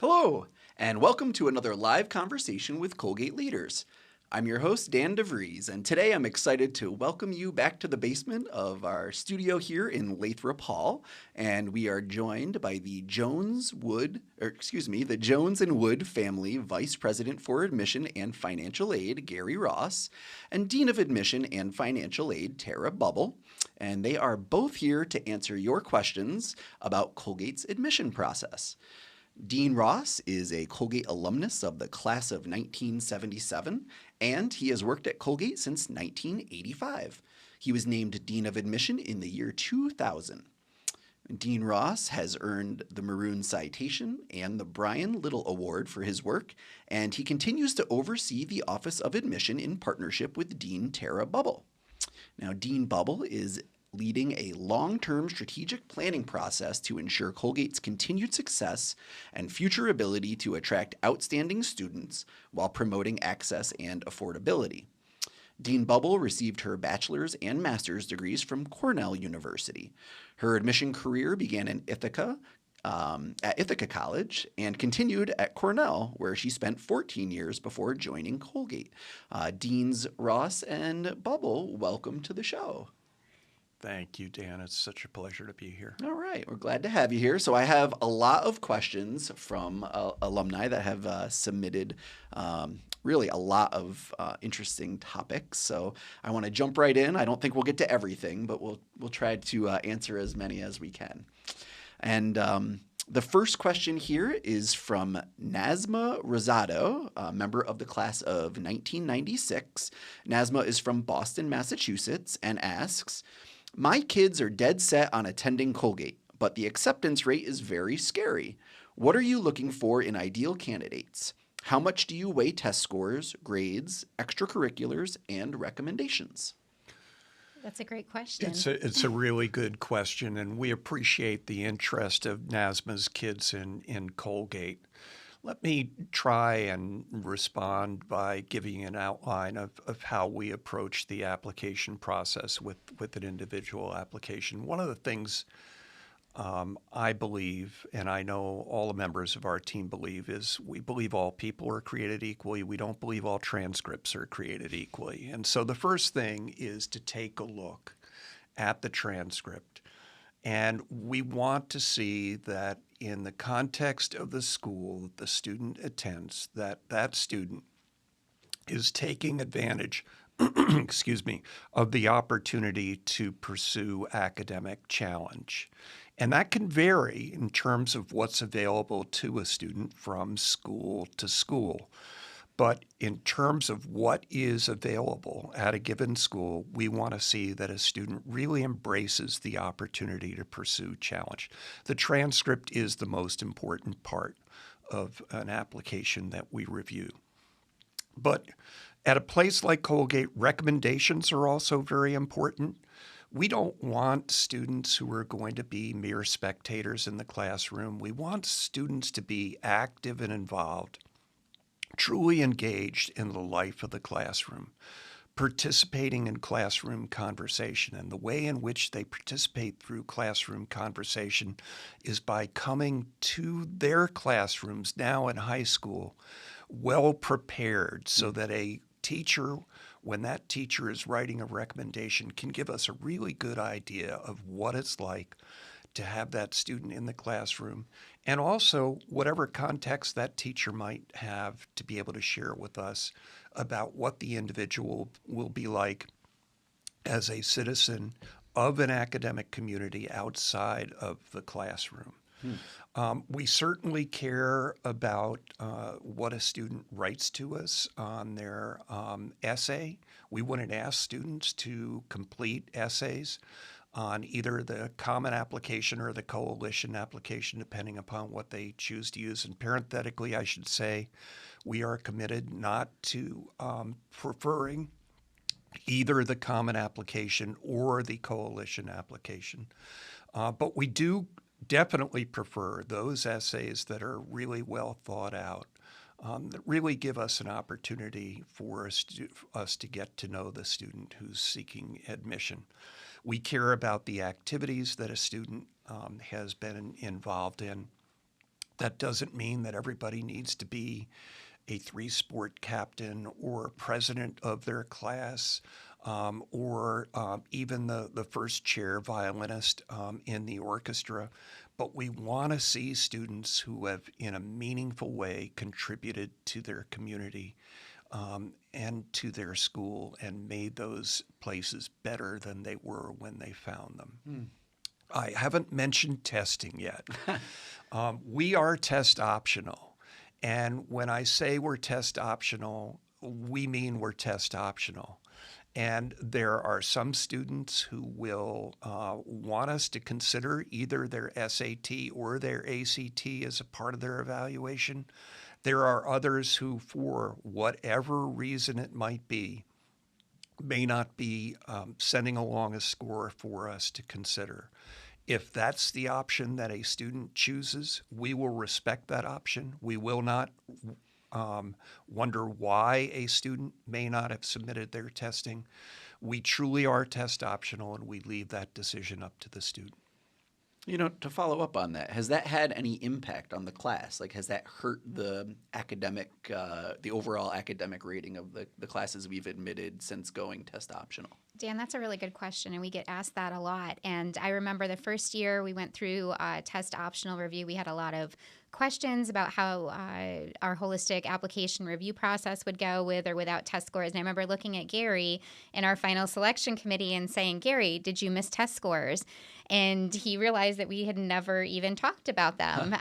Hello, and welcome to another live conversation with Colgate leaders. I'm your host, Dan DeVries, and today I'm excited to welcome you back to the basement of our studio here in Lathrop Hall. And we are joined by the Jones and Wood family Vice President for Admission and Financial Aid, Gary Ross, and Dean of Admission and Financial Aid, Tara Bubble. And they are both here to answer your questions about Colgate's admission process. Dean Ross is a Colgate alumnus of the class of 1977, and he has worked at Colgate since 1985. He was named Dean of Admission in the year 2000. Dean Ross has earned the Maroon Citation and the Brian Little Award for his work, and he continues to oversee the Office of Admission in partnership with Dean Tara Bubble. Now, Dean Bubble is leading a long-term strategic planning process to ensure Colgate's continued success and future ability to attract outstanding students while promoting access and affordability. Dean Bubble received her bachelor's and master's degrees from Cornell University. Her admission career began in Ithaca, at Ithaca College and continued at Cornell, where she spent 14 years before joining Colgate. Deans Ross and Bubble, welcome to the show. Thank you, Dan. It's such a pleasure to be here. All right, we're glad to have you here. So I have a lot of questions from alumni that have submitted really a lot of interesting topics. So I want to jump right in. I don't think we'll get to everything, but we'll try to answer as many as we can. And the first question here is from Nazma Rosado, a member of the class of 1996. Nazma is from Boston, Massachusetts, and asks, "My kids are dead set on attending Colgate, but the acceptance rate is very scary. What are you looking for in ideal candidates? How much do you weigh test scores, grades, extracurriculars, and recommendations?" That's a great question. It's a really good question, and we appreciate the interest of NASMA's kids in Colgate. Let me try and respond by giving an outline of how we approach the application process with an individual application. One of the things I believe, and I know all the members of our team believe, is we believe all people are created equally. We don't believe all transcripts are created equally. And so the first thing is to take a look at the transcript. And we want to see that in the context of the school that the student attends, that student is taking advantage of the opportunity to pursue academic challenge. And that can vary in terms of what's available to a student from school to school. But in terms of what is available at a given school, we want to see that a student really embraces the opportunity to pursue challenge. The transcript is the most important part of an application that we review. But at a place like Colgate, recommendations are also very important. We don't want students who are going to be mere spectators in the classroom. We want students to be active and involved, truly engaged in the life of the classroom, participating in classroom conversation. And the way in which they participate through classroom conversation is by coming to their classrooms now in high school well prepared so that a teacher, when that teacher is writing a recommendation, can give us a really good idea of what it's like to have that student in the classroom, and also whatever context that teacher might have to be able to share with us about what the individual will be like as a citizen of an academic community outside of the classroom. We certainly care about what a student writes to us on their essay. We wouldn't ask students to complete essays on either the common application or the coalition application, depending upon what they choose to use. And parenthetically, I should say, we are committed not to preferring either the common application or the coalition application. But we do definitely prefer those essays that are really well thought out, that really give us an opportunity for us to get to know the student who's seeking admission. We care about the activities that a student has been involved in. That doesn't mean that everybody needs to be a three-sport captain or president of their class, or even the first chair violinist in the orchestra. But we want to see students who have, in a meaningful way, contributed to their community and to their school and made those places better than they were when they found them. I haven't mentioned testing yet. We are test optional. And when I say we're test optional, we mean we're test optional. And there are some students who will want us to consider either their SAT or their ACT as a part of their evaluation. There are others who, for whatever reason it might be, may not be sending along a score for us to consider. If that's the option that a student chooses, we will respect that option. We will not wonder why a student may not have submitted their testing. We truly are test optional, and we leave that decision up to the student. You know, to follow up on that, has that had any impact on the class? Like, has that hurt the academic, the overall academic rating of the classes we've admitted since going test optional? Dan, that's a really good question, and we get asked that a lot. And I remember the first year we went through a test optional review, we had a lot of questions about how our holistic application review process would go with or without test scores. And I remember looking at Gary in our final selection committee and saying, Gary, did you miss test scores? And he realized that we had never even talked about them.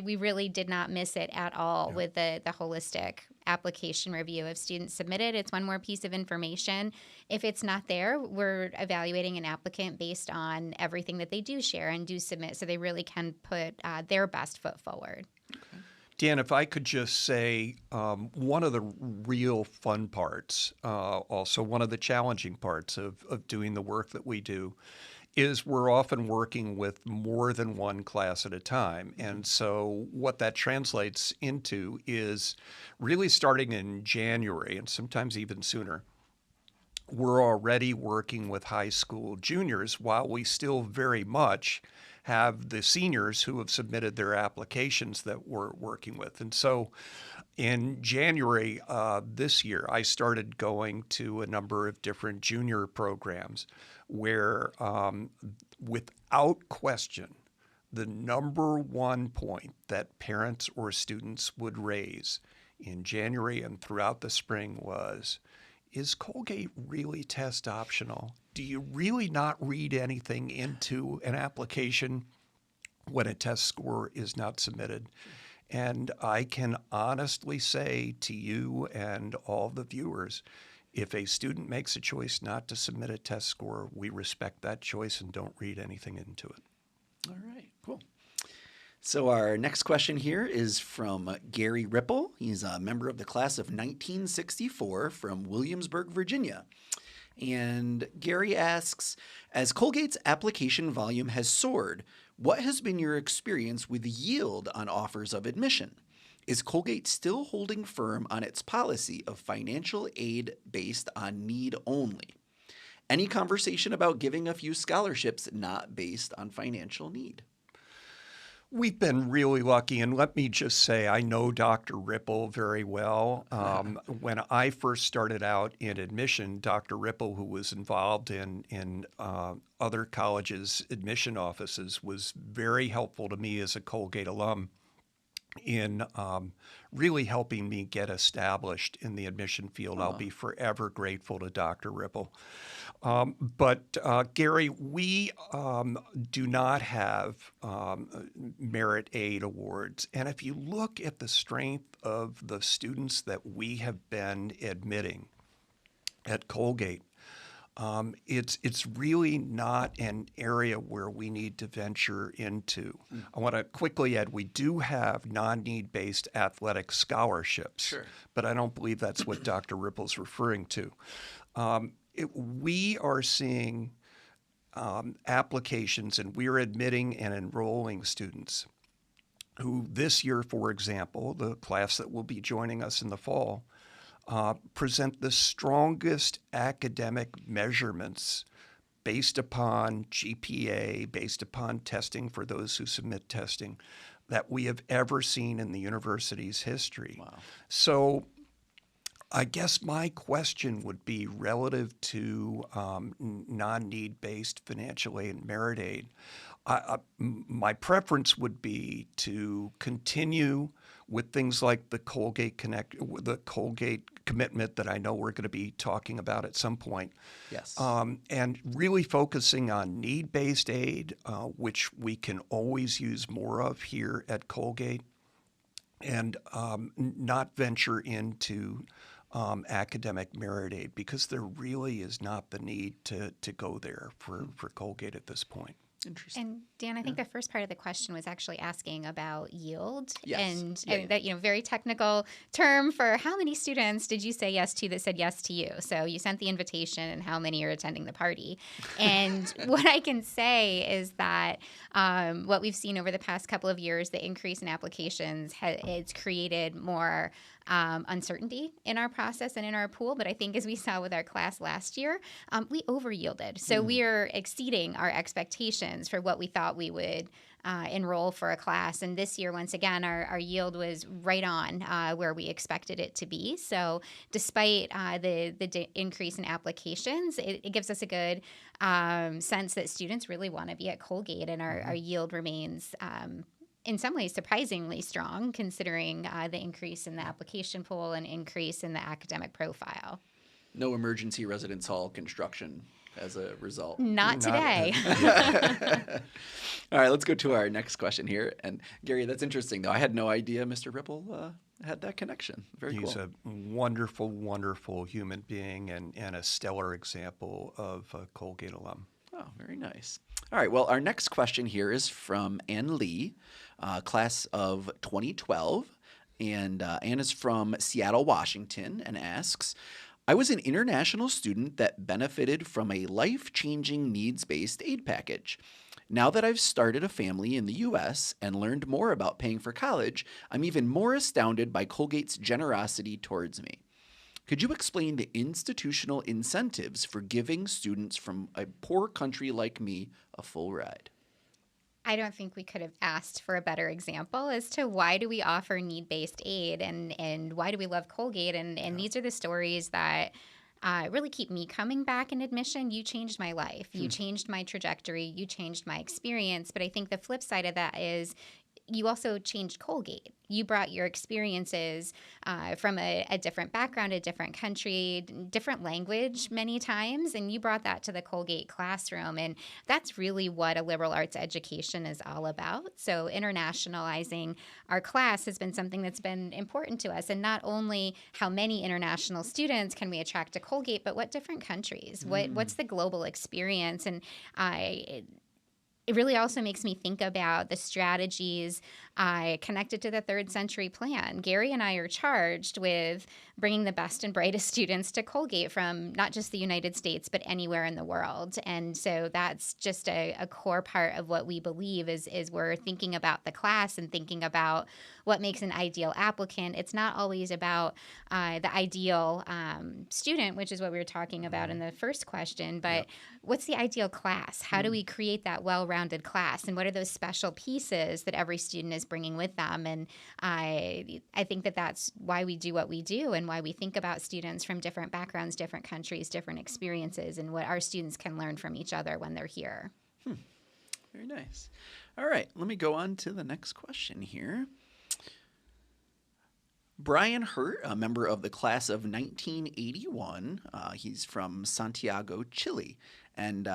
We really did not miss it at all with the holistic application review. If students submitted, it's one more piece of information. If it's not there, we're evaluating an applicant based on everything that they do share and do submit, so they really can put their best foot forward. Okay. Dan, if I could just say one of the real fun parts, also one of the challenging parts of doing the work that we do, is we're often working with more than one class at a time. And so what that translates into is really starting in January, and sometimes even sooner, we're already working with high school juniors while we still very much have the seniors who have submitted their applications that we're working with. And so in January this year, I started going to a number of different junior programs where, without question, the number one point that parents or students would raise in January and throughout the spring was, is Colgate really test optional? Do you really not read anything into an application when a test score is not submitted? And I can honestly say to you and all the viewers, if a student makes a choice not to submit a test score, we respect that choice and don't read anything into it. All right, cool. So our next question here is from Gary Ripple. He's a member of the class of 1964 from Williamsburg, Virginia. And Gary asks, as Colgate's application volume has soared, what has been your experience with yield on offers of admission? Is Colgate still holding firm on its policy of financial aid based on need only? Any conversation about giving a few scholarships not based on financial need? We've been really lucky, and let me just say, I know Dr. Ripple very well. When I first started out in admission, Dr. Ripple, who was involved in other colleges' admission offices, was very helpful to me as a Colgate alum in really helping me get established in the admission field. I'll be forever grateful to Dr. Ripple. But Gary, we do not have merit aid awards. And if you look at the strength of the students that we have been admitting at Colgate, it's really not an area where we need to venture into. I want to quickly add, we do have non-need-based athletic scholarships, but I don't believe that's what Dr. Ripple's referring to. We are seeing applications, and we're admitting and enrolling students who this year, for example, the class that will be joining us in the fall, present the strongest academic measurements based upon GPA, based upon testing for those who submit testing, that we have ever seen in the university's history. Wow. So I guess my question would be relative to non-need-based financial aid and merit aid. My preference would be to continue with things like the Colgate commitment that I know we're going to be talking about at some point. Yes. And really focusing on need-based aid, which we can always use more of here at Colgate, and not venture into academic merit aid, because there really is not the need to go there for Colgate at this point. Interesting. And Dan, I think the first part of the question was actually asking about yield. Yes. And that, very technical term for how many students did you say yes to that said yes to you? So you sent the invitation and how many are attending the party. And what I can say is that what we've seen over the past couple of years, the increase in applications, it's created more uncertainty in our process and in our pool. But I think, as we saw with our class last year, we over yielded. So we are exceeding our expectations for what we thought we would enroll for a class. And this year, once again, our yield was right on where we expected it to be. So despite the increase in applications, it gives us a good sense that students really want to be at Colgate, and our yield remains in some ways surprisingly strong, considering the increase in the application pool and increase in the academic profile. No emergency residence hall construction as a result. Not today. All right, let's go to our next question here. And Gary, that's interesting, though. I had no idea Mr. Ripple had that connection. Very cool. He's a wonderful, wonderful human being and a stellar example of a Colgate alum. Oh, very nice. All right, well, our next question here is from Ann Lee, class of 2012. And Ann is from Seattle, Washington, and asks, I was an international student that benefited from a life-changing needs-based aid package. Now that I've started a family in the U.S. and learned more about paying for college, I'm even more astounded by Colgate's generosity towards me. Could you explain the institutional incentives for giving students from a poor country like me a full ride? I don't think we could have asked for a better example as to why do we offer need-based aid and why do we love Colgate. And these are the stories that really keep me coming back in admission. You changed my life. You changed my trajectory. You changed my experience. But I think the flip side of that is you also changed Colgate. You brought your experiences from a different background, a different country, different language many times, and you brought that to the Colgate classroom. And that's really what a liberal arts education is all about. So internationalizing our class has been something that's been important to us. And not only how many international students can we attract to Colgate, but what different countries? What's the global experience? And it really also makes me think about the strategies connected to the Third Century Plan. Gary and I are charged with bringing the best and brightest students to Colgate from not just the United States, but anywhere in the world. And so that's just a core part of what we believe is we're thinking about the class and thinking about what makes an ideal applicant. It's not always about the ideal student, which is what we were talking about in the first question, but what's the ideal class? How do we create that well-rounded class? And what are those special pieces that every student is bringing with them? And I think that that's why we do what we do and why we think about students from different backgrounds, different countries, different experiences, and what our students can learn from each other when they're here. Very nice. All right, let me go on to the next question here. Brian Hurt, a member of the class of 1981, he's from Santiago, Chile, and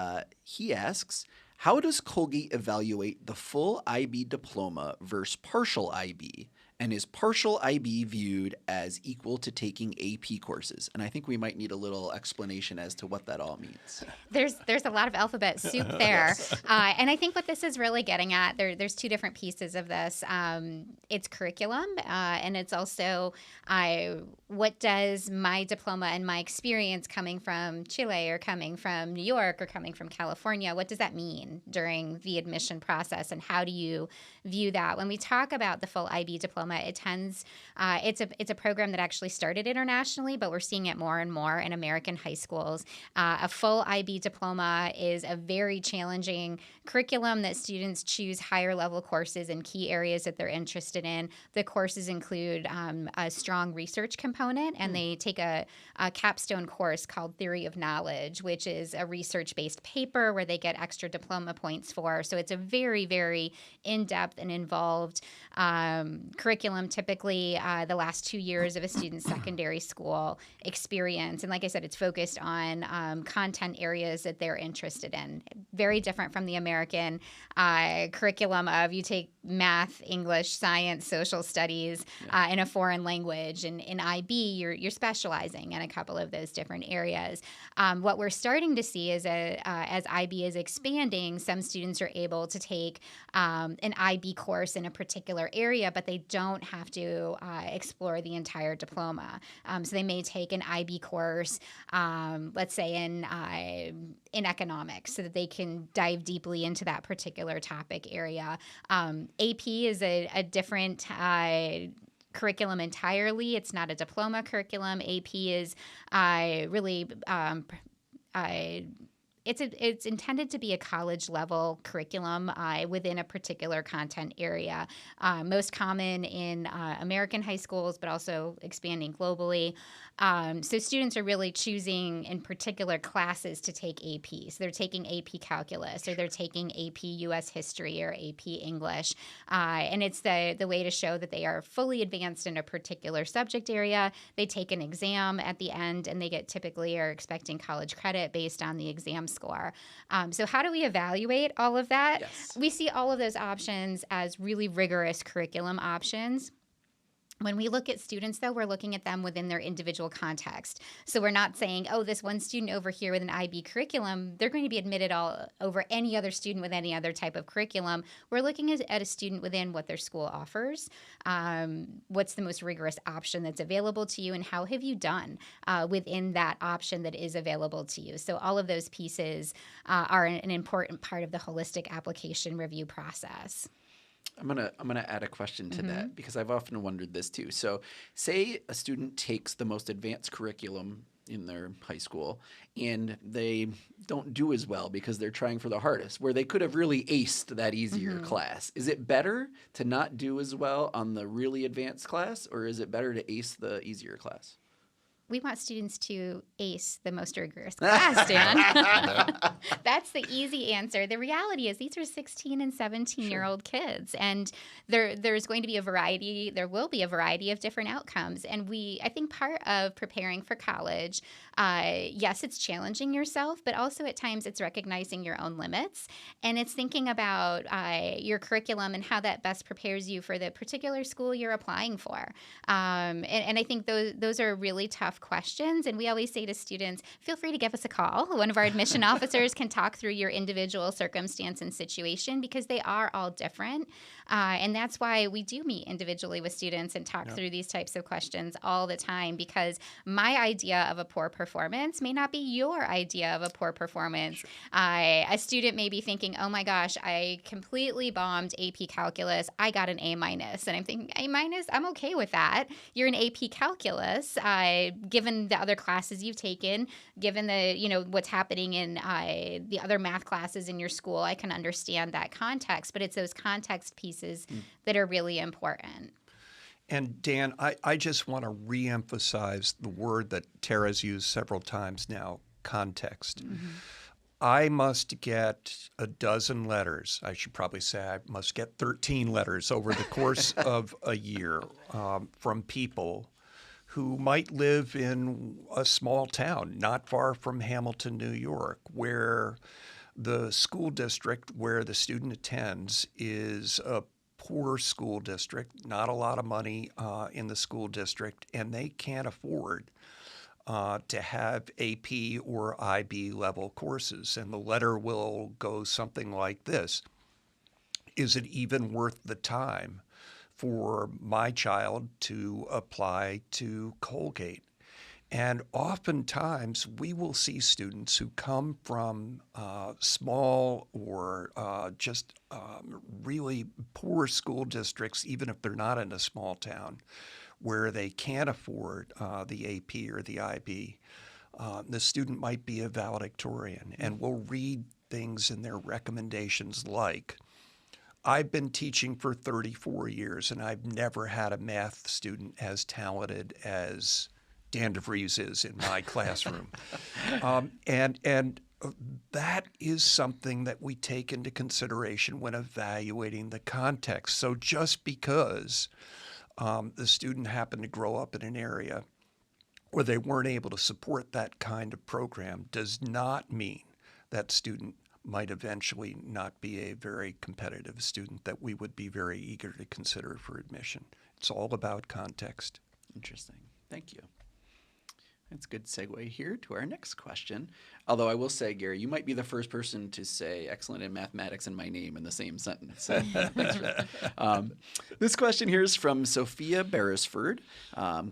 he asks, how does Colgate evaluate the full IB diploma versus partial IB? And is partial IB viewed as equal to taking AP courses? And I think we might need a little explanation as to what that all means. There's a lot of alphabet soup there. And I think what this is really getting at, there's two different pieces of this. It's curriculum, and it's also what does my diploma and my experience coming from Chile or coming from New York or coming from California, what does that mean during the admission process, and how do you view that? When we talk about the full IB diploma, diploma. It's a program that actually started internationally, but we're seeing it more and more in American high schools. A full IB diploma is a very challenging curriculum that students choose higher level courses in key areas that they're interested in. The courses include a strong research component, and they take a capstone course called Theory of Knowledge, which is a research-based paper where they get extra diploma points for. So it's a very, very in-depth and involved curriculum, typically the last 2 years of a student's secondary school experience. And like I said, it's focused on content areas that they're interested in. Very different from the American curriculum of you take math, English, science, social studies in a foreign language. And in IB, you're specializing in a couple of those different areas. What we're starting to see is as IB is expanding, some students are able to take an IB course in a particular area, but they don't have to explore the entire diploma. So they may take an IB course, let's say in economics, so that they can dive deeply into that particular topic area. AP is a different curriculum entirely. It's not a diploma curriculum. AP is really it's intended to be a college level curriculum within a particular content area. Most common in American high schools, but also expanding globally. So students are really choosing in particular classes to take AP. So they're taking AP Calculus, or they're taking AP US History or AP English. And it's the way to show that they are fully advanced in a particular subject area. They take an exam at the end, and they typically are expecting college credit based on the exam score. So how do we evaluate all of that? Yes. We see all of those options as really rigorous curriculum options. When we look at students, though, we're looking at them within their individual context. So we're not saying, oh, this one student over here with an IB curriculum, they're going to be admitted all over any other student with any other type of curriculum. We're looking at a student within what their school offers, what's the most rigorous option that's available to you, and how have you done within that option that is available to you. So all of those pieces are an important part of the holistic application review process. I'm gonna add a question to that, because I've often wondered this too. So say a student takes the most advanced curriculum in their high school and they don't do as well because they're trying for the hardest, where they could have really aced that easier class. Is it better to not do as well on the really advanced class, or is it better to ace the easier class? We want students to ace the most rigorous class, Dan. That's the easy answer. The reality is these are 16 and 17-year-old kids, and there's going to be there will be a variety of different outcomes. And I think part of preparing for college, yes, it's challenging yourself, but also at times it's recognizing your own limits, and it's thinking about your curriculum and how that best prepares you for the particular school you're applying for. And I think those are really tough questions, and we always say to students, feel free to give us a call. One of our admission officers can talk through your individual circumstance and situation, because they are all different, and that's why we do meet individually with students and talk through these types of questions all the time, because my idea of a poor performance may not be your idea of a poor performance. A student may be thinking, oh my gosh, I completely bombed AP Calculus, I got an A-, and I'm thinking, A-, I'm okay with that. You're in AP Calculus, given the other classes you've taken, given what's happening in the other math classes in your school, I can understand that context, but it's those context pieces that are really important. And Dan, I just want to reemphasize the word that Tara's used several times now, context. I must get a dozen letters. I should probably say I must get 13 letters over the course of a year from people who might live in a small town not far from Hamilton, New York, where the school district where the student attends is a poor school district, not a lot of money in the school district, and they can't afford to have AP or IB level courses. And the letter will go something like this: is it even worth the time for my child to apply to Colgate? And oftentimes, we will see students who come from small or just really poor school districts, even if they're not in a small town, where they can't afford the AP or the IB. The student might be a valedictorian and will read things in their recommendations like, I've been teaching for 34 years and I've never had a math student as talented as Dan DeVries is in my classroom. And that is something that we take into consideration when evaluating the context. So just because the student happened to grow up in an area where they weren't able to support that kind of program does not mean that student might eventually not be a very competitive student that we would be very eager to consider for admission. It's all about context. Interesting. Thank you. That's a good segue here to our next question. Although I will say, Gary, you might be the first person to say excellent in mathematics and my name in the same sentence. So thanks for that. This question here is from Sophia Beresford,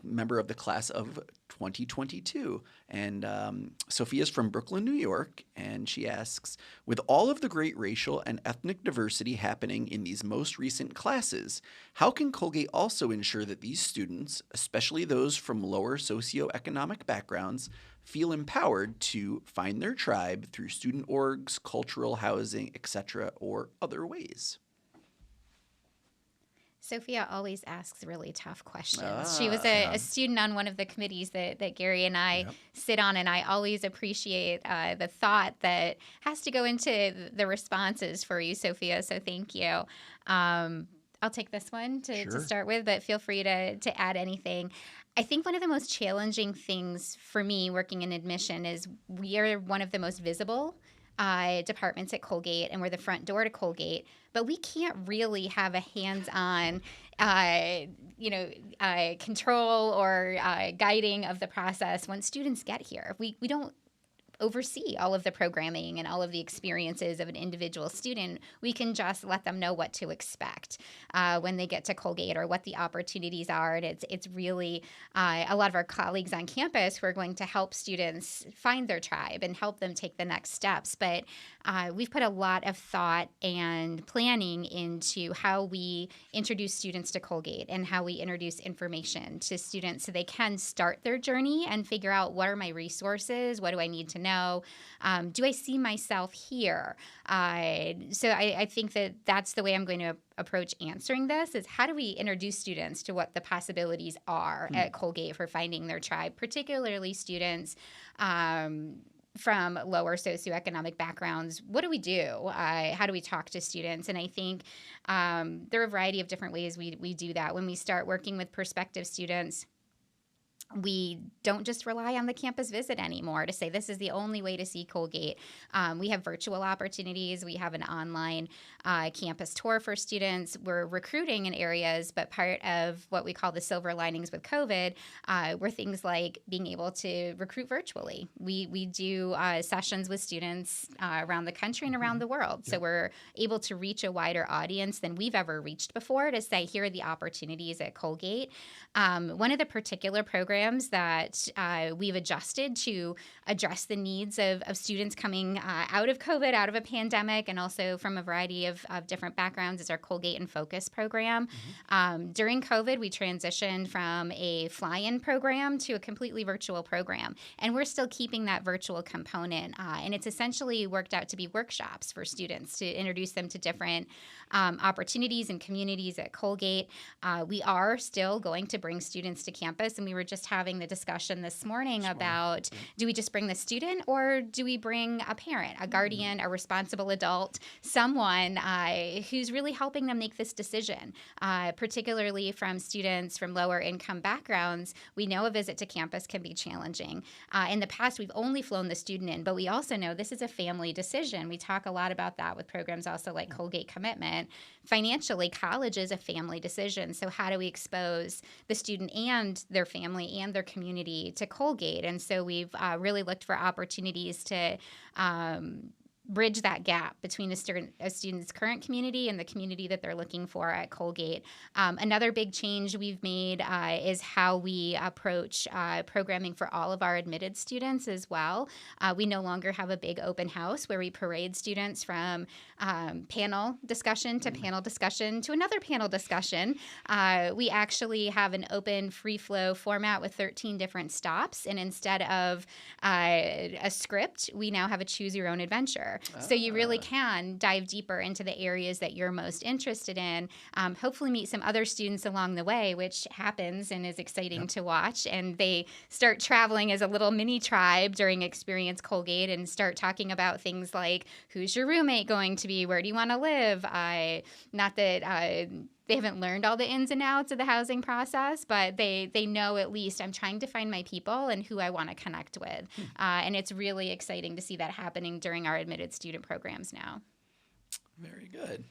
member of the class of 2022. And Sophia is from Brooklyn, New York, and she asks, with all of the great racial and ethnic diversity happening in these most recent classes, how can Colgate also ensure that these students, especially those from lower socioeconomic backgrounds, feel empowered to find their tribe through student orgs, cultural housing, etc., or other ways? Sophia always asks really tough questions. She was a student on one of the committees that Gary and I sit on, and I always appreciate the thought that has to go into the responses for you, Sophia, so thank you. I'll take this one to start with, but feel free to add anything. I think one of the most challenging things for me working in admission is we are one of the most visible departments at Colgate, and we're the front door to Colgate, but we can't really have a hands-on control or guiding of the process when students get here. We don't oversee all of the programming and all of the experiences of an individual student. We can just let them know what to expect when they get to Colgate or what the opportunities are. And it's really a lot of our colleagues on campus who are going to help students find their tribe and help them take the next steps. But we've put a lot of thought and planning into how we introduce students to Colgate and how we introduce information to students so they can start their journey and figure out, what are my resources? What do I need to know? Do I see myself here? So I think that's the way I'm going to approach answering this, is how do we introduce students to what the possibilities are at Colgate for finding their tribe, particularly students from lower socioeconomic backgrounds. What do we do? How do we talk to students? And I think there are a variety of different ways we do that. When we start working with prospective students, we don't just rely on the campus visit anymore to say this is the only way to see Colgate. We have virtual opportunities. We have an online campus tour for students. We're recruiting in areas, but part of what we call the silver linings with COVID were things like being able to recruit virtually. We do sessions with students around the country and around the world. So we're able to reach a wider audience than we've ever reached before to say, here are the opportunities at Colgate. One of the particular programs that we've adjusted to address the needs of students coming out of COVID, out of a pandemic, and also from a variety of different backgrounds is our Colgate in Focus program. During COVID, we transitioned from a fly-in program to a completely virtual program, and we're still keeping that virtual component. And it's essentially worked out to be workshops for students to introduce them to different opportunities and communities at Colgate. We are still going to bring students to campus, and we were just having the discussion this morning about, do we just bring the student, or do we bring a parent, a guardian, a responsible adult, someone who's really helping them make this decision, particularly from students from lower income backgrounds. We know a visit to campus can be challenging. In the past, we've only flown the student in, but we also know this is a family decision. We talk a lot about that with programs also like Colgate Commitment. Financially, college is a family decision. So how do we expose the student and their family and their community to Colgate? And so we've really looked for opportunities to bridge that gap between a student's current community and the community that they're looking for at Colgate. Another big change we've made is how we approach programming for all of our admitted students as well. We no longer have a big open house where we parade students from panel discussion to panel discussion to another panel discussion. We actually have an open free flow format with 13 different stops, and instead of a script, we now have a choose your own adventure. So you really can dive deeper into the areas that you're most interested in, hopefully meet some other students along the way, which happens and is exciting to watch. And they start traveling as a little mini tribe during Experience Colgate and start talking about things like, who's your roommate going to be? Where do you want to live? Not that they haven't learned all the ins and outs of the housing process, but they know at least I'm trying to find my people and who I want to connect with. And it's really exciting to see that happening during our admitted student programs now. Very good.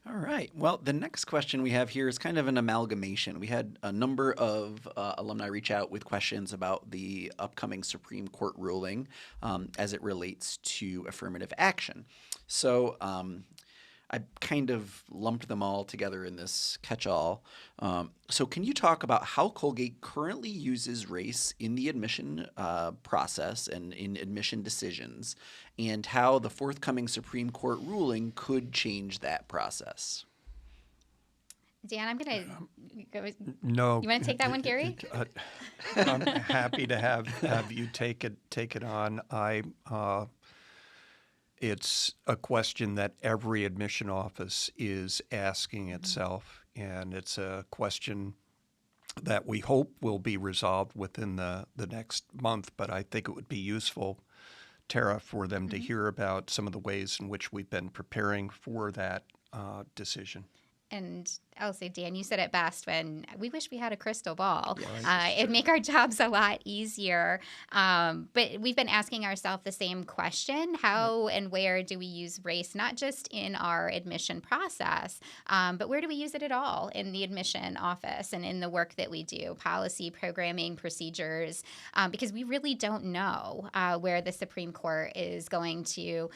All right. Well, the next question we have here is kind of an amalgamation. We had a number of alumni reach out with questions about the upcoming Supreme Court ruling as it relates to affirmative action. So I kind of lumped them all together in this catch-all. So can you talk about how Colgate currently uses race in the admission process and in admission decisions, and how the forthcoming Supreme Court ruling could change that process? Dan, I'm going to go. No. You want to take that one, Gary? I'm happy to have you take it on. It's a question that every admission office is asking itself, and it's a question that we hope will be resolved within the next month. But I think it would be useful, Tara, for them to hear about some of the ways in which we've been preparing for that decision. And I'll say, Dan, you said it best when we wish we had a crystal ball. Yes, it'd make our jobs a lot easier. But we've been asking ourselves the same question: how and where do we use race, not just in our admission process, but where do we use it at all in the admission office and in the work that we do, policy, programming, procedures, because we really don't know where the Supreme Court is going to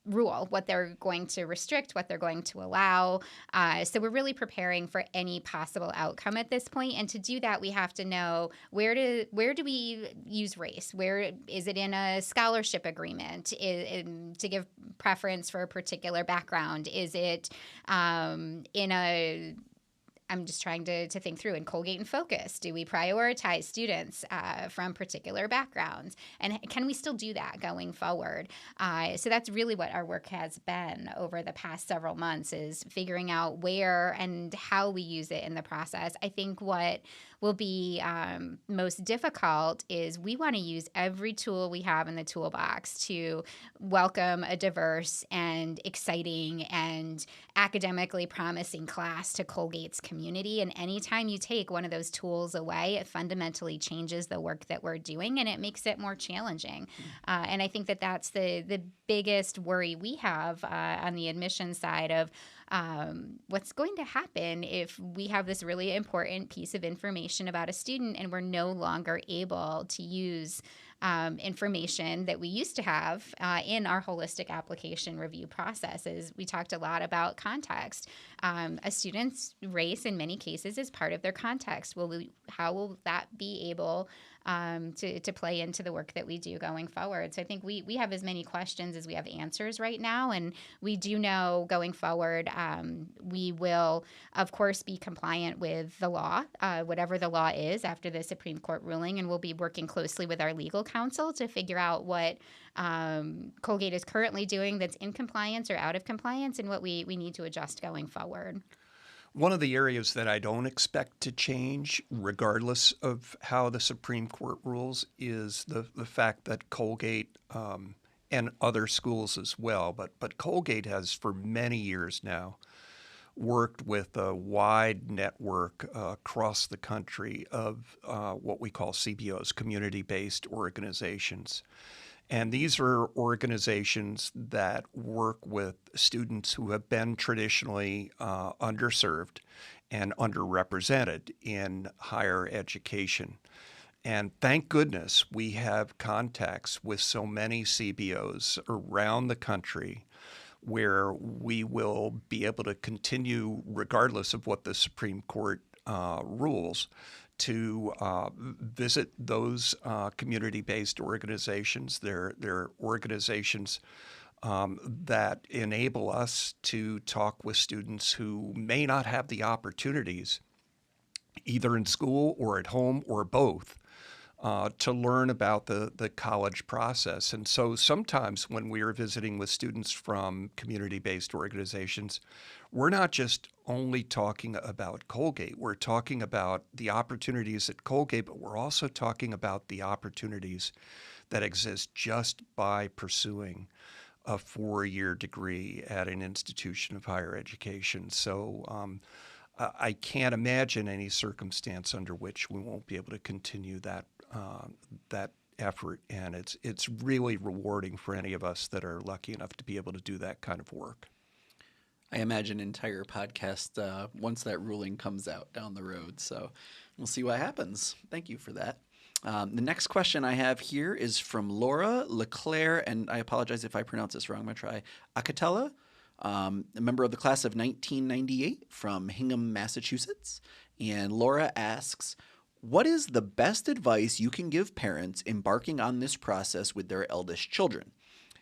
rule, what they're going to restrict, what they're going to allow. So we're really preparing for any possible outcome at this point. And to do that, we have to know where do we use race? Where is it in a scholarship agreement to give preference for a particular background? Is it in a I'm just trying to think through in Colgate and Focus. Do we prioritize students from particular backgrounds? And can we still do that going forward? So that's really what our work has been over the past several months, is figuring out where and how we use it in the process. I think what will be most difficult is we want to use every tool we have in the toolbox to welcome a diverse and exciting and academically promising class to Colgate's community. And anytime you take one of those tools away, it fundamentally changes the work that we're doing, and it makes it more challenging. And I think that that's the biggest worry we have on the admission side of what's going to happen if we have this really important piece of information about a student and we're no longer able to use information that we used to have in our holistic application review processes. We talked a lot about context. A student's race in many cases is part of their context. How will that be able to play into the work that we do going forward? So I think we have as many questions as we have answers right now, and we do know going forward we will, of course, be compliant with the law, whatever the law is after the Supreme Court ruling, and we'll be working closely with our legal counsel to figure out what Colgate is currently doing that's in compliance or out of compliance, and what we need to adjust going forward. One of the areas that I don't expect to change, regardless of how the Supreme Court rules, is the fact that Colgate and other schools as well, but Colgate has for many years now worked with a wide network across the country of what we call CBOs, community-based organizations. And these are organizations that work with students who have been traditionally underserved and underrepresented in higher education. And thank goodness we have contacts with so many CBOs around the country where we will be able to continue, regardless of what the Supreme Court rules, to visit those community-based organizations. They're organizations that enable us to talk with students who may not have the opportunities, either in school or at home or both, to learn about the college process. And so sometimes when we are visiting with students from community-based organizations, we're not just only talking about Colgate. We're talking about the opportunities at Colgate, but we're also talking about the opportunities that exist just by pursuing a 4-year degree at an institution of higher education. So I can't imagine any circumstance under which we won't be able to continue that effort, and it's really rewarding for any of us that are lucky enough to be able to do that kind of work. I imagine an entire podcast once that ruling comes out down the road. So we'll see what happens. Thank you for that. The next question I have here is from Laura Leclerc, and I apologize if I pronounce this wrong. I'm going to try Acatella, a member of the class of 1998 from Hingham, Massachusetts. And Laura asks, what is the best advice you can give parents embarking on this process with their eldest children?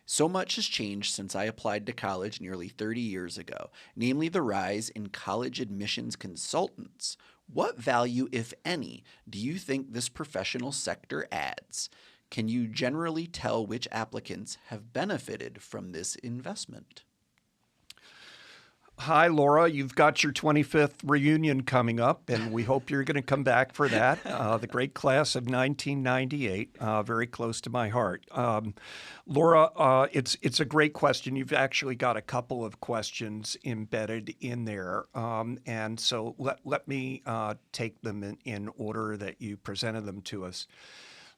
So much has changed since I applied to college nearly 30 years ago, namely the rise in college admissions consultants. What value, if any, do you think this professional sector adds? Can you generally tell which applicants have benefited from this investment? Hi, Laura. You've got your 25th reunion coming up, and we hope you're going to come back for that. The great class of 1998, very close to my heart. Laura, it's a great question. You've actually got a couple of questions embedded in there, and so let me take them in order that you presented them to us.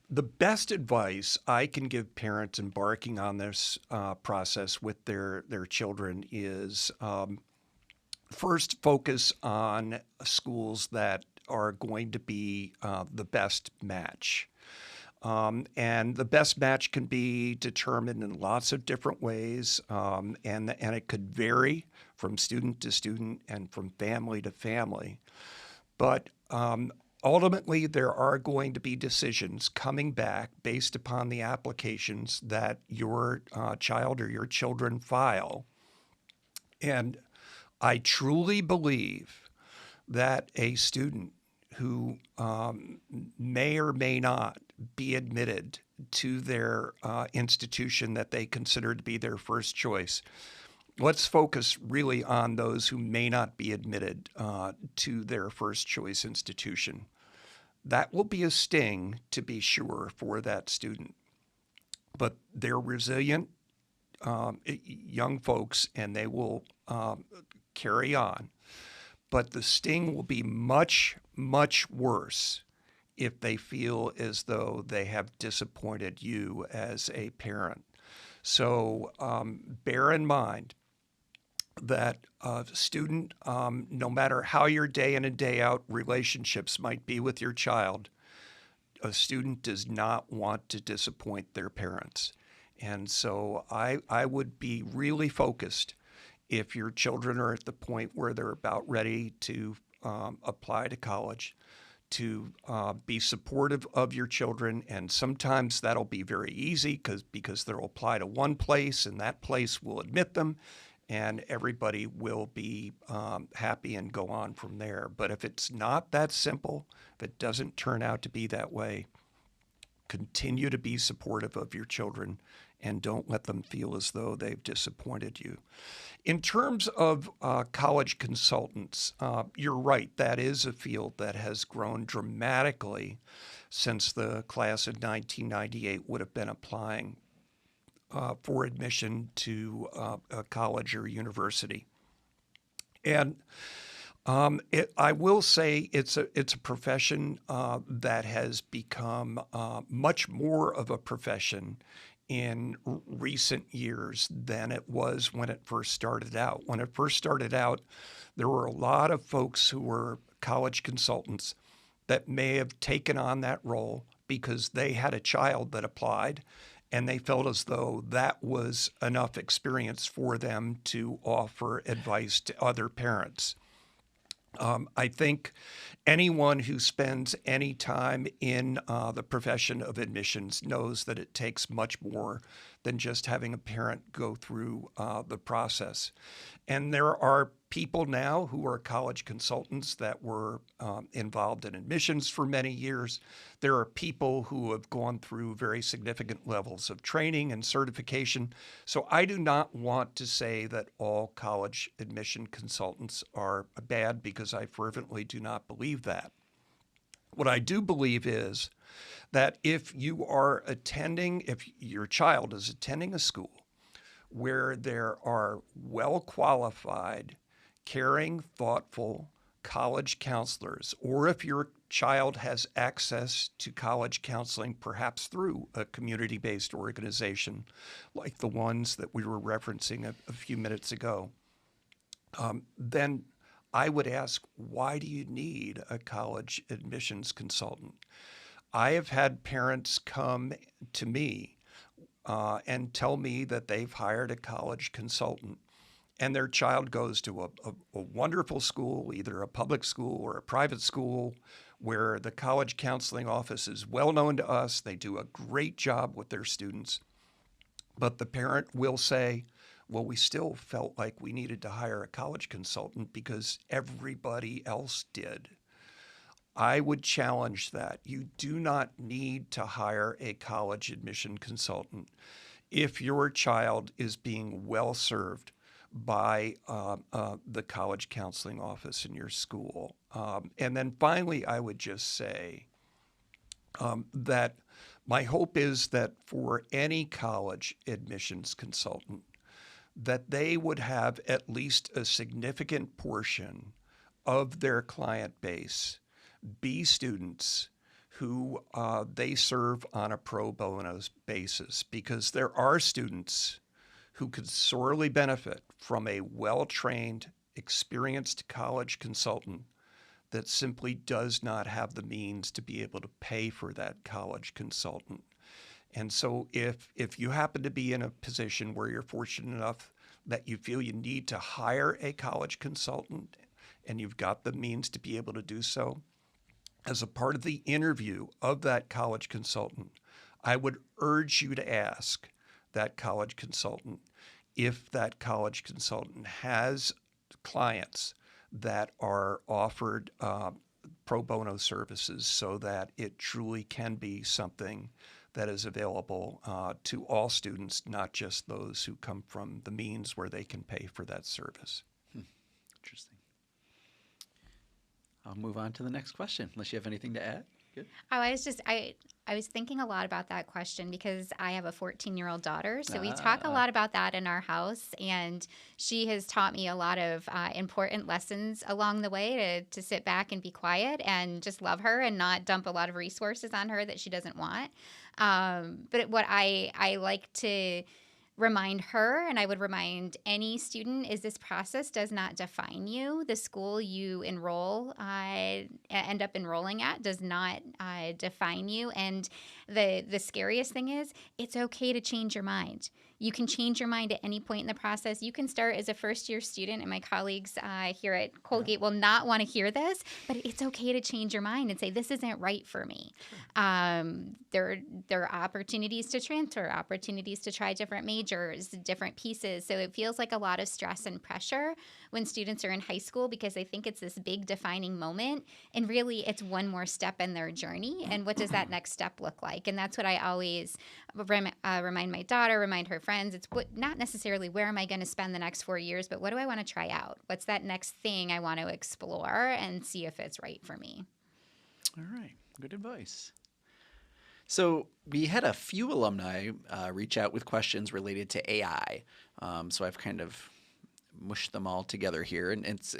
The best advice I can give parents embarking on this process with their children is first focus on schools that are going to be the best match. And the best match can be determined in lots of different ways, and it could vary from student to student and from family to family. But ultimately, there are going to be decisions coming back based upon the applications that your child or your children file. And I truly believe that a student who may or may not be admitted to their institution that they consider to be their first choice. Let's focus really on those who may not be admitted to their first choice institution. That will be a sting, to be sure, for that student. But they're resilient young folks, and they will carry on. But the sting will be much, much worse if they feel as though they have disappointed you as a parent. So bear in mind that a student, no matter how your day in and day out relationships might be with your child, a student does not want to disappoint their parents. And so I would be really focused if your children are at the point where they're about ready to apply to college, to be supportive of your children. And sometimes that'll be very easy because they'll apply to one place and that place will admit them and everybody will be happy and go on from there. But if it's not that simple, if it doesn't turn out to be that way, continue to be supportive of your children and don't let them feel as though they've disappointed you. In terms of college consultants, you're right. That is a field that has grown dramatically since the class of 1998 would have been applying for admission to a college or university. And I will say it's a profession that has become much more of a profession in recent years than it was when it first started out. When it first started out, there were a lot of folks who were college consultants that may have taken on that role because they had a child that applied and they felt as though that was enough experience for them to offer advice to other parents. I think anyone who spends any time in the profession of admissions knows that it takes much more than just having a parent go through the process. And there are people now who are college consultants that were involved in admissions for many years. There are people who have gone through very significant levels of training and certification. So I do not want to say that all college admission consultants are bad, because I fervently do not believe that. What I do believe is that if your child is attending a school where there are well-qualified, caring, thoughtful college counselors, or if your child has access to college counseling, perhaps through a community-based organization like the ones that we were referencing a few minutes ago, then I would ask, why do you need a college admissions consultant? I have had parents come to me and tell me that they've hired a college consultant, and their child goes to a wonderful school, either a public school or a private school, where the college counseling office is well known to us. They do a great job with their students. But the parent will say, well, we still felt like we needed to hire a college consultant because everybody else did. I would challenge that. You do not need to hire a college admission consultant if your child is being well served by the college counseling office in your school. And then finally, I would just say that my hope is that for any college admissions consultant, that they would have at least a significant portion of their client base be students who they serve on a pro bono basis, because there are students who could sorely benefit from a well-trained, experienced college consultant that simply does not have the means to be able to pay for that college consultant. And so if you happen to be in a position where you're fortunate enough that you feel you need to hire a college consultant and you've got the means to be able to do so, as a part of the interview of that college consultant, I would urge you to ask that college consultant if that college consultant has clients that are offered pro bono services, so that it truly can be something that is available to all students, not just those who come from the means where they can pay for that service. Interesting. I'll move on to the next question, unless you have anything to add. Good. Oh, I was thinking a lot about that question because I have a 14-year-old daughter. So we talk a lot about that in our house. And she has taught me a lot of important lessons along the way to sit back and be quiet and just love her and not dump a lot of resources on her that she doesn't want. But what I like to remind her, and I would remind any student, is this process does not define you. The school you end up enrolling at does not define you. And the scariest thing is, it's okay to change your mind. You can change your mind at any point in the process. You can start as a first-year student, and my colleagues here at Colgate will not want to hear this, but it's okay to change your mind and say, this isn't right for me. There are opportunities to transfer, opportunities to try different majors, different pieces. So it feels like a lot of stress and pressure when students are in high school, because they think it's this big defining moment, and really it's one more step in their journey. And what does that next step look like? And that's what I always remind my daughter, remind her friends. It's not necessarily where am I going to spend the next 4 years, but what do I want to try out? What's that next thing I want to explore and see if it's right for me? All right. Good advice. So we had a few alumni reach out with questions related to AI. So I've kind of mushed them all together here. And it's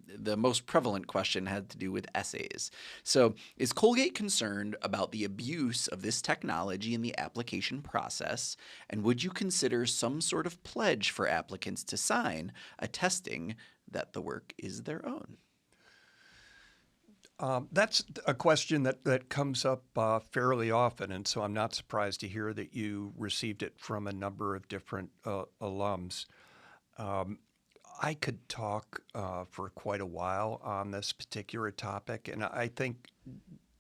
the most prevalent question had to do with essays. So is Colgate concerned about the abuse of this technology in the application process? And would you consider some sort of pledge for applicants to sign attesting that the work is their own? That's a question that comes up fairly often, and so I'm not surprised to hear that you received it from a number of different alums. Um, I could talk for quite a while on this particular topic, and I think,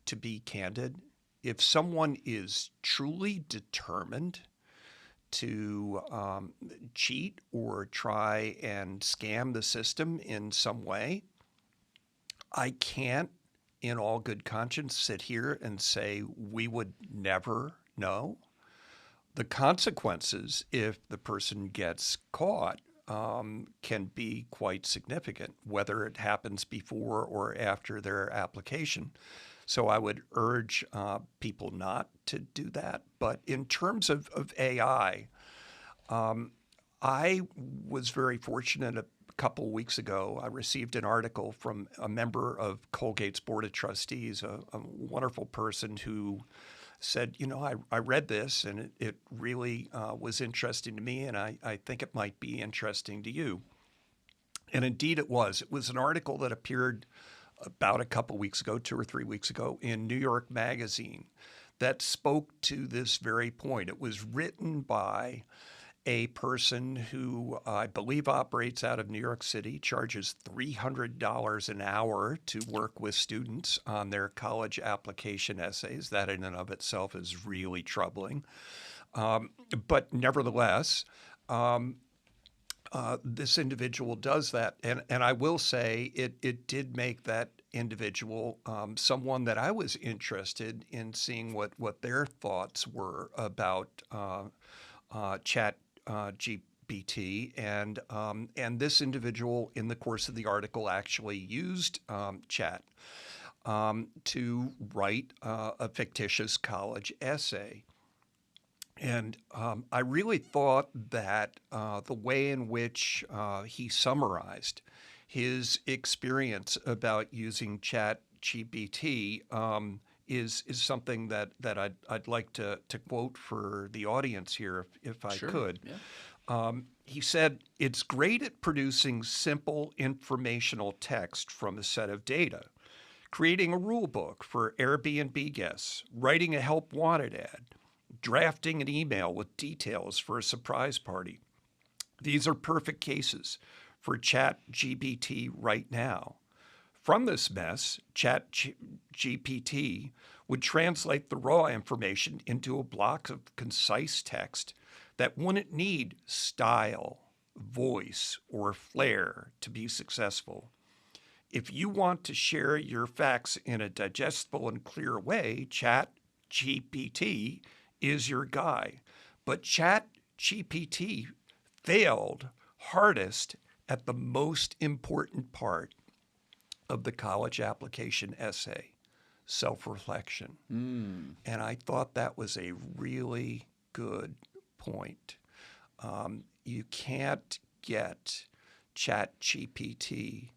to be candid, if someone is truly determined to cheat or try and scam the system in some way, I can't, in all good conscience, sit here and say we would never know. The consequences, if the person gets caught, can be quite significant, whether it happens before or after their application. So I would urge people not to do that. But in terms of AI, I was very fortunate. A couple weeks ago, I received an article from a member of Colgate's Board of Trustees, a wonderful person who said, I read this and it really was interesting to me, and I think it might be interesting to you. And indeed it was. It was an article that appeared about a couple weeks ago, 2 or 3 weeks ago, in New York Magazine that spoke to this very point. It was written by a person who I believe operates out of New York City, charges $300 an hour to work with students on their college application essays. That in and of itself is really troubling. But nevertheless, this individual does that. And I will say it did make that individual someone that I was interested in seeing what their thoughts were about chat GPT, and this individual in the course of the article actually used chat to write a fictitious college essay. And I really thought that the way in which he summarized his experience about using chat GPT is something that I'd like to quote for the audience here if I Sure. could. Yeah. He said, "It's great at producing simple informational text from a set of data, creating a rule book for Airbnb guests, writing a help wanted ad, drafting an email with details for a surprise party. These are perfect cases for Chat GPT right now. From this mess, Chat GPT would translate the raw information into a block of concise text that wouldn't need style, voice, or flair to be successful. If you want to share your facts in a digestible and clear way, Chat GPT is your guy. But Chat GPT failed hardest at the most important part of the college application essay, self-reflection." And I thought that was a really good point. You can't get Chat GPT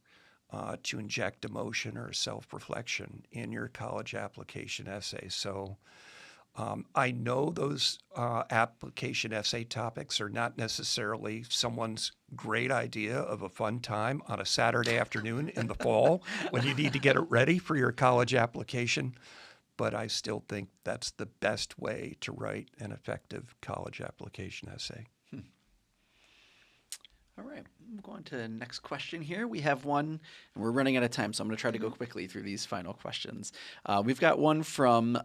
to inject emotion or self-reflection in your college application essay. So I know those application essay topics are not necessarily someone's great idea of a fun time on a Saturday afternoon in the fall when you need to get it ready for your college application, but I still think that's the best way to write an effective college application essay. All right, we'll go on to the next question here. We have one, and we're running out of time, so I'm going to try to go quickly through these final questions. We've got one from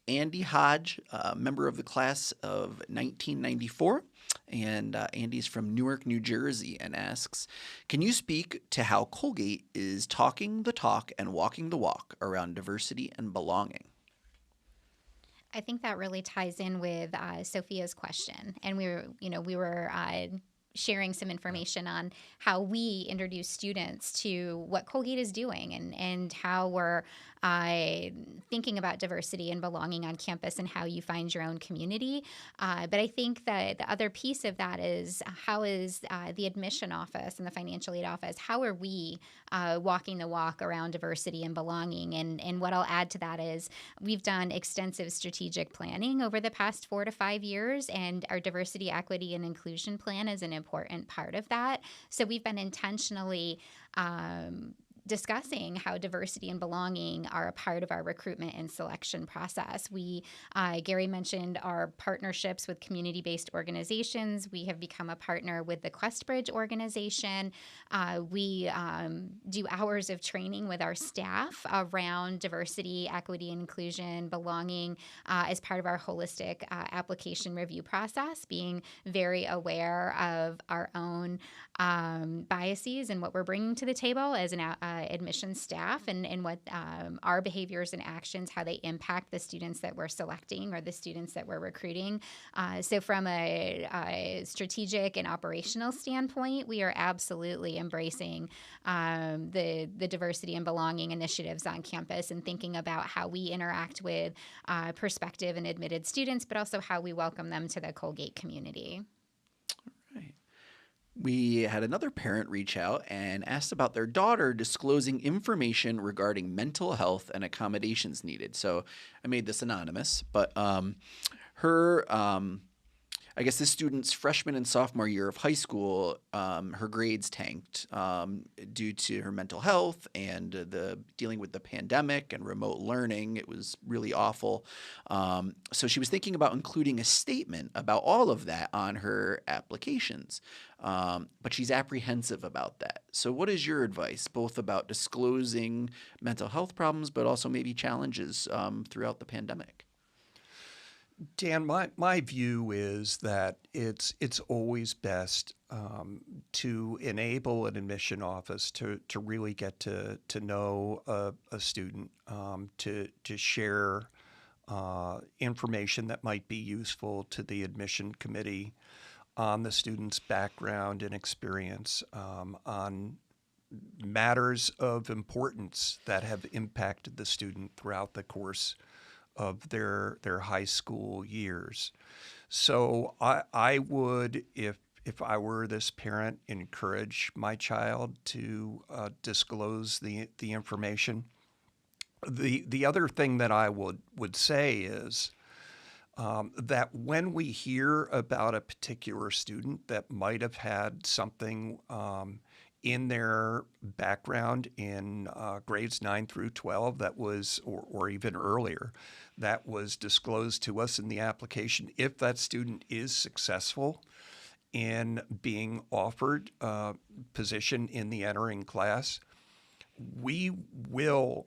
Andy Hodge, a member of the class of 1994. And Andy's from Newark, New Jersey, and asks, can you speak to how Colgate is talking the talk and walking the walk around diversity and belonging? I think that really ties in with Sophia's question, and we were sharing some information on how we introduce students to what Colgate is doing and how we're thinking about diversity and belonging on campus and how you find your own community. But I think that the other piece of that is how is the admission office and the financial aid office, how are we walking the walk around diversity and belonging? And what I'll add to that is we've done extensive strategic planning over the past 4 to 5 years, and our diversity, equity, and inclusion plan is an important part of that. So we've been intentionally discussing how diversity and belonging are a part of our recruitment and selection process. Gary mentioned our partnerships with community-based organizations. We have become a partner with the Questbridge organization. We do hours of training with our staff around diversity, equity, and inclusion, belonging as part of our holistic application review process, being very aware of our own biases and what we're bringing to the table as an admissions staff, and what our behaviors and actions, how they impact the students that we're selecting or the students that we're recruiting. So from a strategic and operational standpoint, we are absolutely embracing the diversity and belonging initiatives on campus and thinking about how we interact with prospective and admitted students, but also how we welcome them to the Colgate community. Right. We had another parent reach out and asked about their daughter disclosing information regarding mental health and accommodations needed. So I made this anonymous, but I guess this student's freshman and sophomore year of high school, her grades tanked due to her mental health and the dealing with the pandemic and remote learning. It was really awful. So she was thinking about including a statement about all of that on her applications, but she's apprehensive about that. So what is your advice, both about disclosing mental health problems, but also maybe challenges throughout the pandemic? Dan, my view is that it's always best to enable an admission office to really get to know a student, to share information that might be useful to the admission committee on the student's background and experience, on matters of importance that have impacted the student throughout the course of their high school years. So I would, if I were this parent, encourage my child to disclose the information. The other thing that I would say is that when we hear about a particular student that might have had something in their background in grades 9 through 12 that was, or even earlier, that was disclosed to us in the application, if that student is successful in being offered a position in the entering class, we will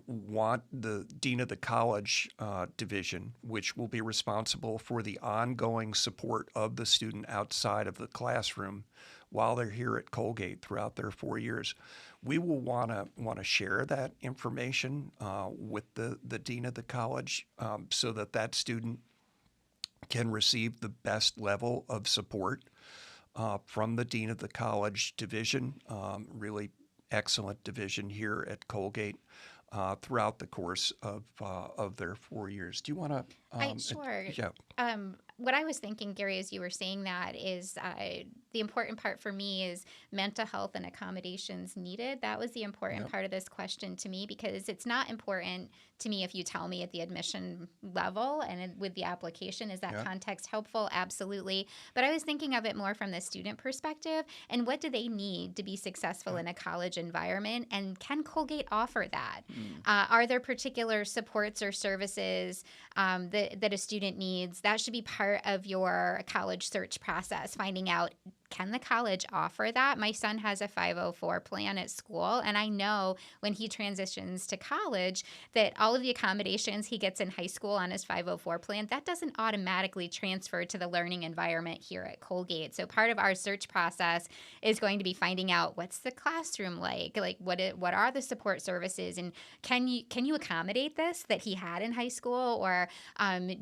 want the Dean of the College Division, which will be responsible for the ongoing support of the student outside of the classroom while they're here at Colgate throughout their 4 years. We will want to share that information with the Dean of the College so that student can receive the best level of support from the Dean of the College Division, really excellent division here at Colgate throughout the course of their 4 years. Do you want to? Sure. Yeah. What I was thinking, Gary, as you were saying that, is the important part for me is mental health and accommodations needed. That was the important part of this question to me, because it's not important to me if you tell me at the admission level and with the application. Is that context helpful? Absolutely. But I was thinking of it more from the student perspective, and what do they need to be successful in a college environment, and can Colgate offer that? Are there particular supports or services that a student needs? That should be part of your college search process, finding out, can the college offer that? My son has a 504 plan at school, and I know when he transitions to college that all of the accommodations he gets in high school on his 504 plan, that doesn't automatically transfer to the learning environment here at Colgate. So part of our search process is going to be finding out, what's the classroom like what are the support services, and can you accommodate this that he had in high school, or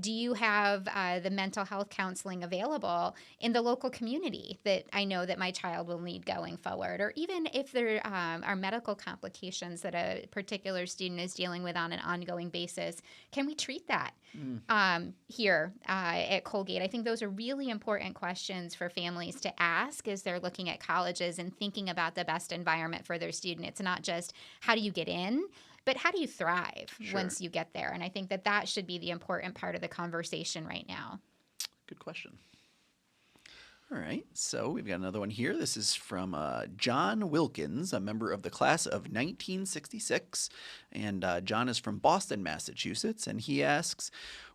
do you have the mental health counseling available in the local community that I know that my child will need going forward? Or even if there are medical complications that a particular student is dealing with on an ongoing basis, can we treat that here at Colgate? I think those are really important questions for families to ask as they're looking at colleges and thinking about the best environment for their student. It's not just how do you get in, but how do you thrive once you get there? And I think that should be the important part of the conversation right now. Good question. All right, so we've got another one here. This is from John Wilkins, a member of the class of 1966. And John is from Boston, Massachusetts. And he asks,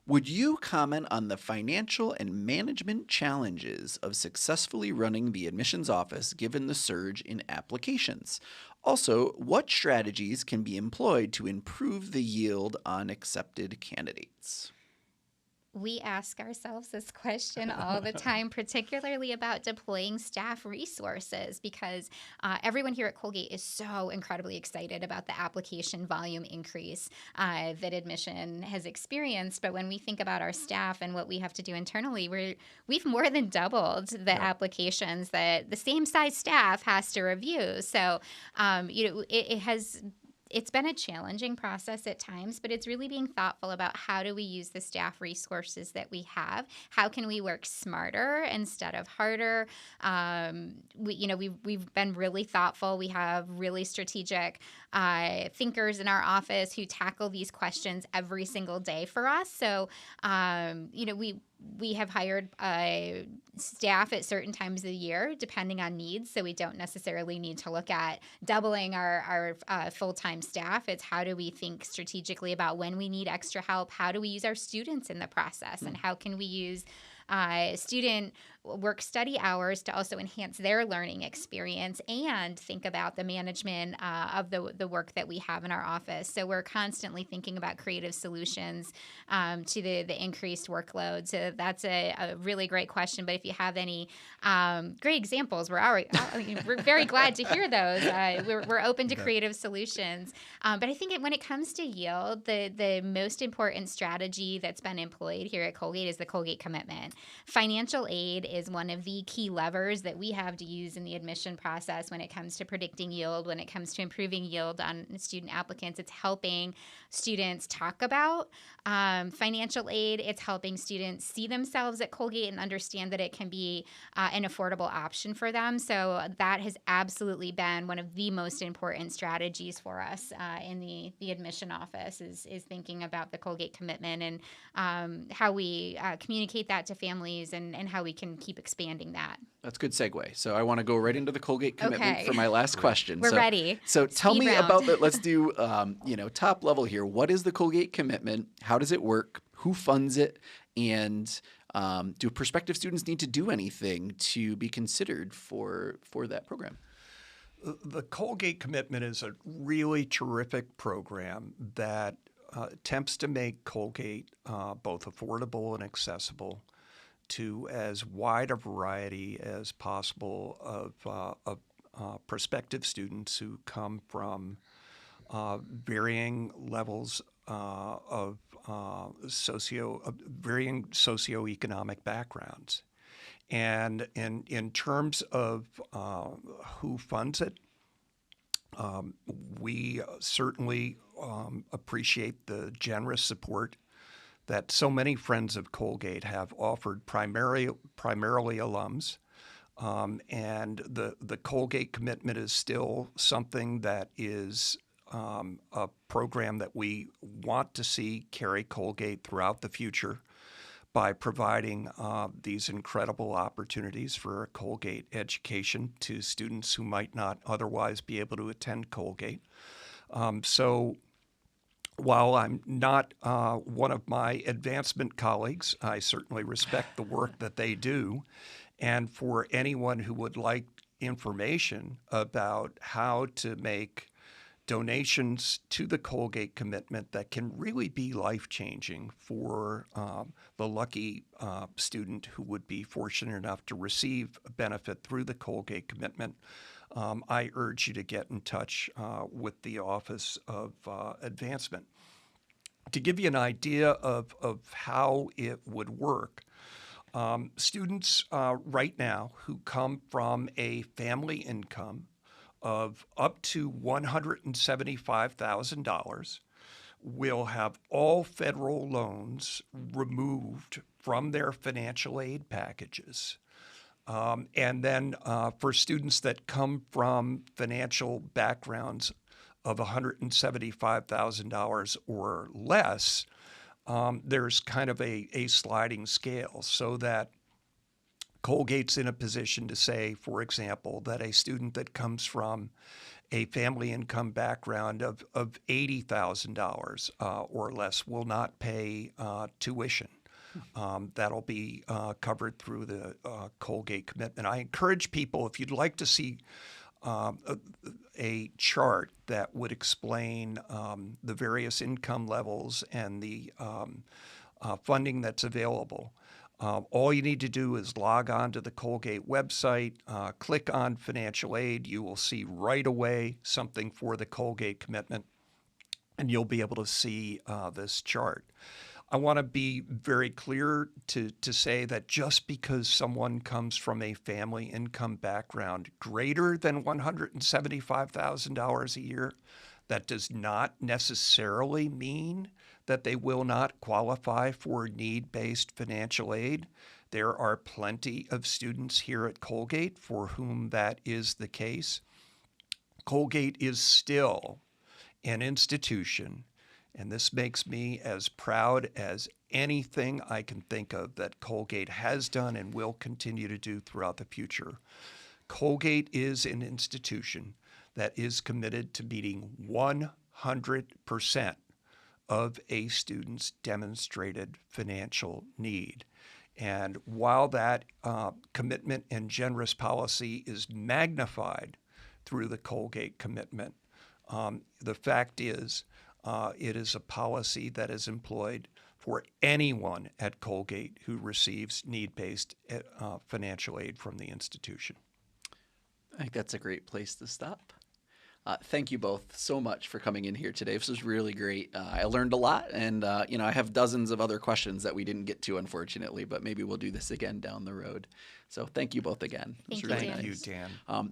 would you comment on the financial and management challenges of successfully running the admissions office given the surge in applications? Also, what strategies can be employed to improve the yield on accepted candidates? We ask ourselves this question all the time, particularly about deploying staff resources, because everyone here at Colgate is so incredibly excited about the application volume increase that admission has experienced. But when we think about our staff and what we have to do internally, we've more than doubled the applications that the same size staff has to review. So, it's been a challenging process at times, but it's really being thoughtful about how do we use the staff resources that we have? How can we work smarter instead of harder? We've been really thoughtful. We have really strategic thinkers in our office who tackle these questions every single day for us. So, we have hired staff at certain times of the year, depending on needs. So we don't necessarily need to look at doubling our full-time staff. It's how do we think strategically about when we need extra help? How do we use our students in the process? And how can we use student work study hours to also enhance their learning experience and think about the management of the work that we have in our office. So we're constantly thinking about creative solutions to the increased workload. So that's a really great question. But if you have any great examples, we're very glad to hear those. We're open to creative solutions. But I think when it comes to yield, the most important strategy that's been employed here at Colgate is the Colgate commitment. Financial aid is one of the key levers that we have to use in the admission process when it comes to predicting yield, when it comes to improving yield on student applicants. It's helping students talk about financial aid. It's helping students see themselves at Colgate and understand that it can be an affordable option for them. So that has absolutely been one of the most important strategies for us in the admission office is thinking about the Colgate commitment and how we communicate that to families and how we can keep expanding that. That's a good segue. So I want to go right into the Colgate commitment Okay. for my last question. We're ready. So tell Speed me round. about that. Let's do, top level here. What is the Colgate commitment? How does it work? Who funds it? And do prospective students need to do anything to be considered for that program? The Colgate commitment is a really terrific program that attempts to make Colgate both affordable and accessible to as wide a variety as possible of prospective students who come from varying levels of varying socioeconomic backgrounds. And in terms of who funds it, we certainly appreciate the generous support that so many friends of Colgate have offered, primarily alums. And the Colgate commitment is still something that is a program that we want to see carry Colgate throughout the future by providing these incredible opportunities for a Colgate education to students who might not otherwise be able to attend Colgate. So while I'm not one of my advancement colleagues, I certainly respect the work that they do. And for anyone who would like information about how to make donations to the Colgate commitment that can really be life-changing for the lucky student who would be fortunate enough to receive a benefit through the Colgate commitment, I urge you to get in touch with the Office of Advancement. To give you an idea of how it would work, students right now who come from a family income of up to $175,000 will have all federal loans removed from their financial aid packages. And then for students that come from financial backgrounds of $175,000 or less, there's kind of a sliding scale so that Colgate's in a position to say, for example, that a student that comes from a family income background of $80,000 or less will not pay tuition. That'll be covered through the Colgate commitment. I encourage people, if you'd like to see a chart that would explain the various income levels and the funding that's available, all you need to do is log on to the Colgate website, click on financial aid. You will see right away something for the Colgate commitment, and you'll be able to see this chart. I want to be very clear to say that just because someone comes from a family income background greater than $175,000 a year, that does not necessarily mean that they will not qualify for need-based financial aid. There are plenty of students here at Colgate for whom that is the case. Colgate is still an institution, and this makes me as proud as anything I can think of that Colgate has done and will continue to do throughout the future. Colgate is an institution that is committed to meeting 100% of a student's demonstrated financial need. And while that commitment and generous policy is magnified through the Colgate commitment, the fact is it is a policy that is employed for anyone at Colgate who receives need-based financial aid from the institution. I think that's a great place to stop. Thank you both so much for coming in here today. This was really great. I learned a lot, and I have dozens of other questions that we didn't get to, unfortunately, but maybe we'll do this again down the road. So thank you both again. It was really Thank nice. you, Dan.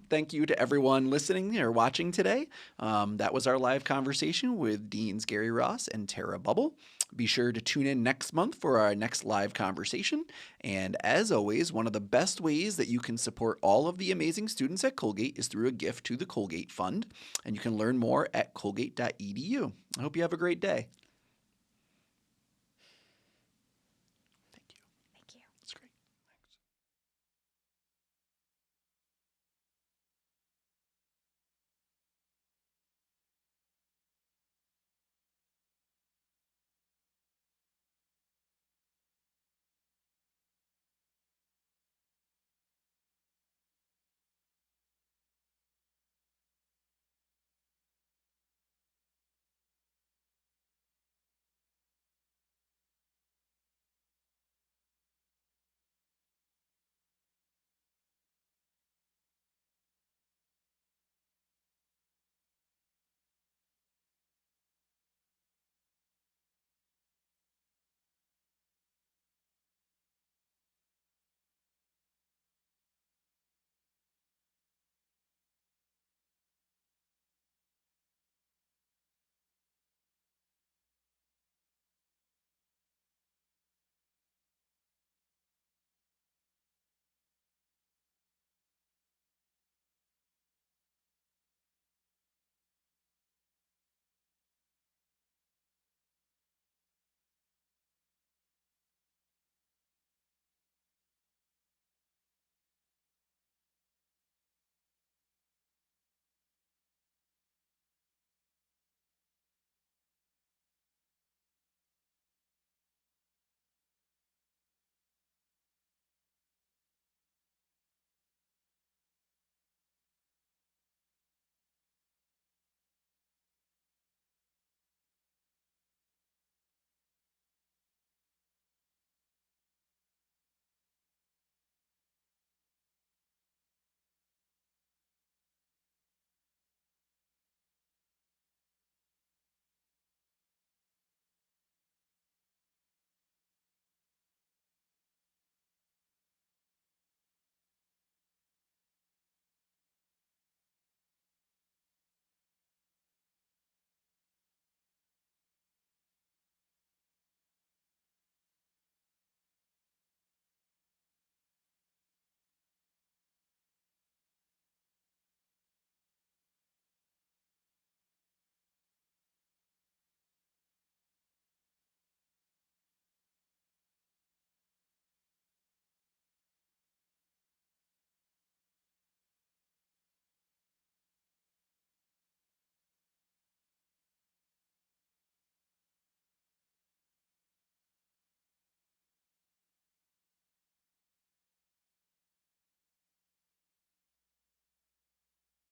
Thank you to everyone listening or watching today. That was our live conversation with Deans Gary Ross and Tara Bubble. Be sure to tune in next month for our next live conversation. And as always, one of the best ways that you can support all of the amazing students at Colgate is through a gift to the Colgate Fund. And you can learn more at colgate.edu. I hope you have a great day.